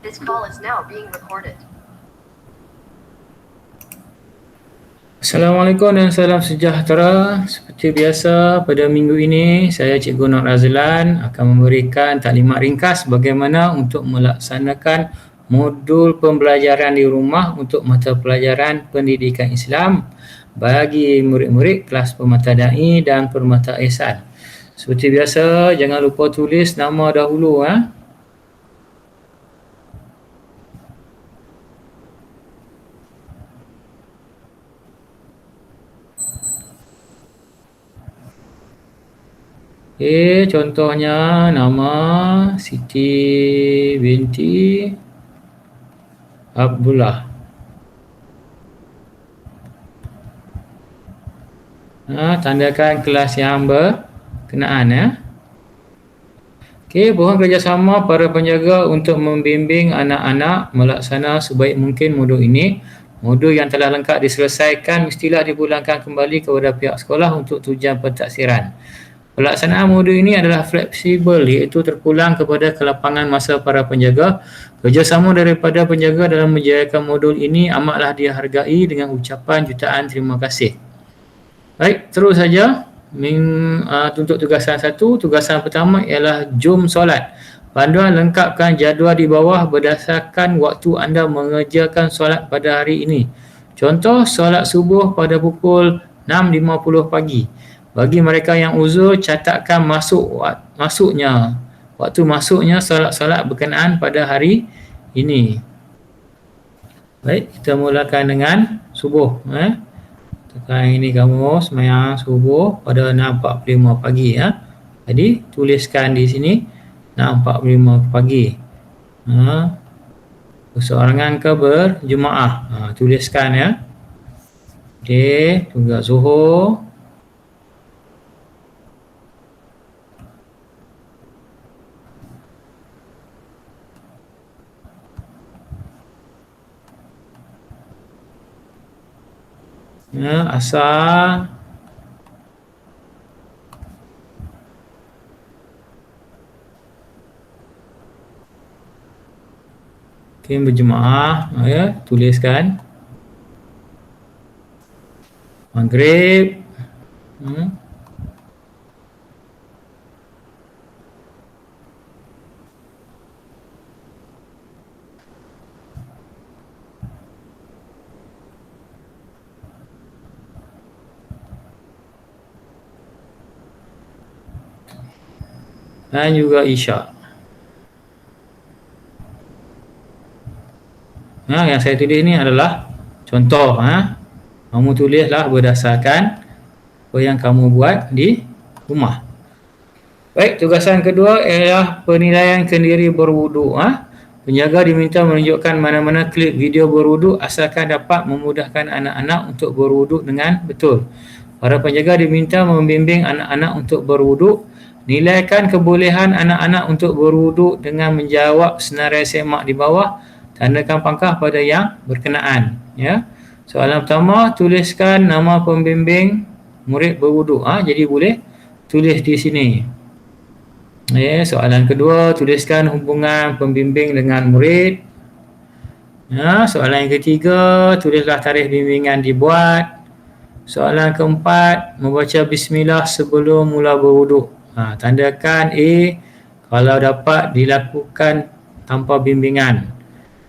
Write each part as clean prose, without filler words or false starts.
This call is now being recorded. Assalamualaikum dan salam sejahtera. Seperti biasa, pada minggu ini saya Cikgu Nur Azlan akan memberikan taklimat ringkas bagaimana untuk melaksanakan modul pembelajaran di rumah untuk mata pelajaran pendidikan Islam bagi murid-murid kelas Permata Da'i dan Permata Ihsan. Seperti biasa, jangan lupa tulis nama dahulu. Contohnya nama Siti binti Abdullah. Tandakan kelas yang berkenaan. Mohon kerjasama para penjaga untuk membimbing anak-anak melaksana sebaik mungkin modul ini. Modul yang telah lengkap diselesaikan mestilah dipulangkan kembali kepada pihak sekolah untuk tujuan pentaksiran. Pelaksanaan modul ini adalah fleksibel, iaitu terpulang kepada kelapangan masa para penjaga. Kerjasama daripada penjaga dalam menjayakan modul ini amatlah dihargai dengan ucapan jutaan terima kasih. Baik, terus saja. Untuk tugasan 1, tugasan pertama ialah jom solat. Panduan lengkapkan jadual di bawah berdasarkan waktu anda mengerjakan solat pada hari ini. Contoh, solat subuh pada pukul 6.50 pagi. Bagi mereka yang uzur, catatkan waktu masuknya solat-solat berkenaan pada hari ini. Baik, kita mulakan dengan subuh. Tekan ini kamu sembahyang subuh pada 6.45 pagi. Jadi tuliskan di sini 6.45 pagi. Berseorangan ke berjemaah. Tuliskan ya. Okey, tugas zuhur. Asar. Berjemaah, tuliskan. Maghrib. Dan juga isyak. Yang saya tulis ini adalah contoh. Kamu tulislah berdasarkan apa yang kamu buat di rumah. Baik, tugasan kedua ialah penilaian kendiri berwuduk. Penjaga diminta menunjukkan mana-mana klip video berwuduk asalkan dapat memudahkan anak-anak untuk berwuduk dengan betul. Para penjaga diminta membimbing anak-anak untuk berwuduk. Nilaikan kebolehan anak-anak untuk berwuduk dengan menjawab senarai semak di bawah. Tandakan pangkah pada yang berkenaan. Soalan pertama, tuliskan nama pembimbing murid berwuduk. Jadi boleh tulis di sini. Soalan kedua, tuliskan hubungan pembimbing dengan murid. Soalan yang ketiga, tulislah tarikh bimbingan dibuat. Soalan keempat, membaca bismillah sebelum mula berwuduk. Tandakan A kalau dapat dilakukan tanpa bimbingan.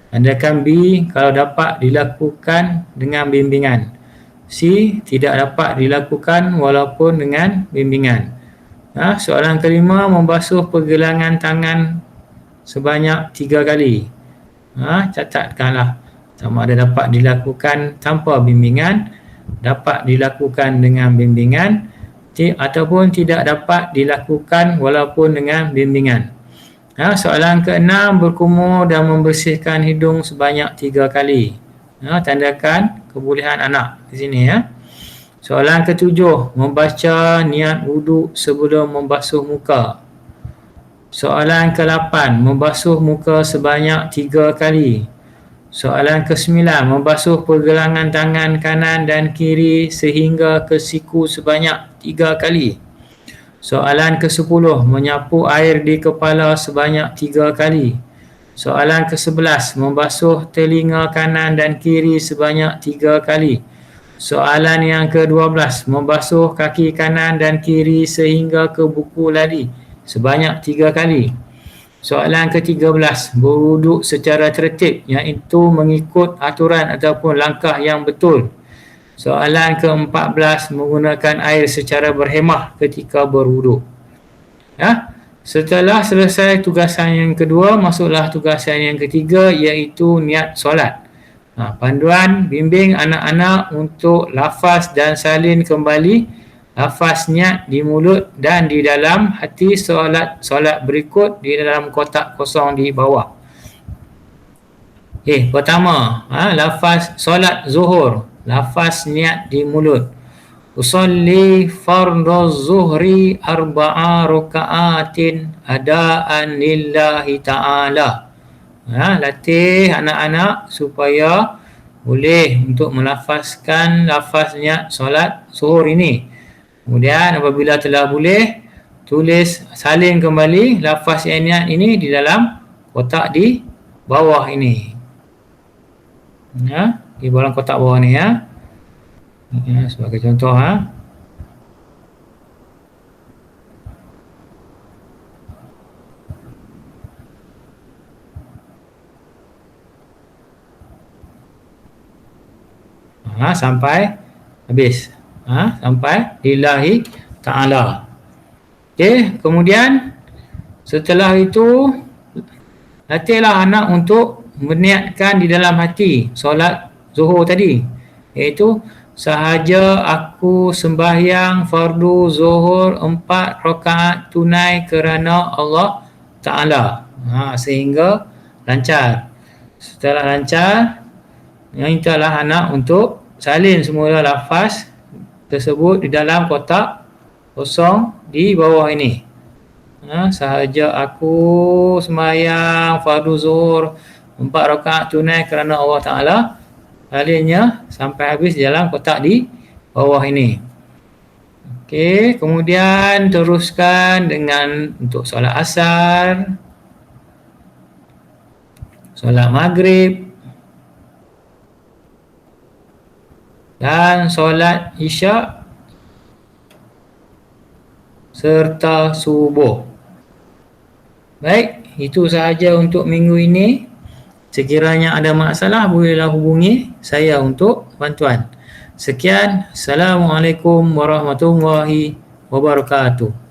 Tandakan B kalau dapat dilakukan dengan bimbingan. C tidak dapat dilakukan walaupun dengan bimbingan. Soalan kelima, membasuh pergelangan tangan sebanyak 3 kali. Catatkanlah sama ada dapat dilakukan tanpa bimbingan, dapat dilakukan dengan bimbingan, ataupun tidak dapat dilakukan walaupun dengan bimbingan. Soalan ke-6, berkumur dan membersihkan hidung sebanyak 3 kali. Tandakan kebolehan anak di sini. Soalan ke-7, membaca niat wuduk sebelum membasuh muka. Soalan ke-8, membasuh muka sebanyak 3 kali. Soalan ke-9, membasuh pergelangan tangan kanan dan kiri sehingga ke siku sebanyak 3 kali. Soalan ke-10, menyapu air di kepala sebanyak 3 kali. Soalan ke-11, membasuh telinga kanan dan kiri sebanyak 3 kali. Soalan yang ke-12, membasuh kaki kanan dan kiri sehingga ke buku lari sebanyak 3 kali. Soalan ke-13, berwuduk secara tertib, iaitu mengikut aturan ataupun langkah yang betul. Soalan ke-14, menggunakan air secara berhemah ketika berwuduk. Ya? Setelah selesai tugasan yang kedua, masuklah tugasan yang ketiga, iaitu niat solat. Panduan bimbing anak-anak untuk lafaz dan salin kembali lafaz niat di mulut dan di dalam hati solat berikut di dalam kotak kosong di bawah. Pertama, lafaz solat zuhur, lafaz niat di mulut. Usalli fardhu zuhri arba'a raka'atin adaan lillahi ta'ala. Latih anak-anak supaya boleh untuk melafazkan lafaz niat solat zuhur ini. Kemudian apabila telah boleh, tulis salin kembali lafaz niat ini di dalam kotak di bawah ini. Di bawah kotak bawah ni sebagai contoh sampai habis, sampai lillahi ta'ala. Kemudian setelah itu latihlah anak untuk berniatkan di dalam hati solat zuhur tadi, iaitu sahaja aku sembahyang fardu zuhur 4 rakaat tunai kerana Allah Ta'ala, sehingga lancar. Setelah lancar, mintalah anak untuk salin semula lafaz tersebut di dalam kotak kosong di bawah ini. Sahaja aku sembahyang fardu zuhur 4 rakaat tunai kerana Allah Ta'ala, salinnya sampai habis dalam kotak di bawah ini. Kemudian teruskan dengan untuk solat asar, solat maghrib dan solat isyak serta subuh. Baik, itu sahaja untuk minggu ini. Sekiranya ada masalah, bolehlah hubungi saya untuk bantuan. Sekian, Assalamualaikum warahmatullahi wabarakatuh.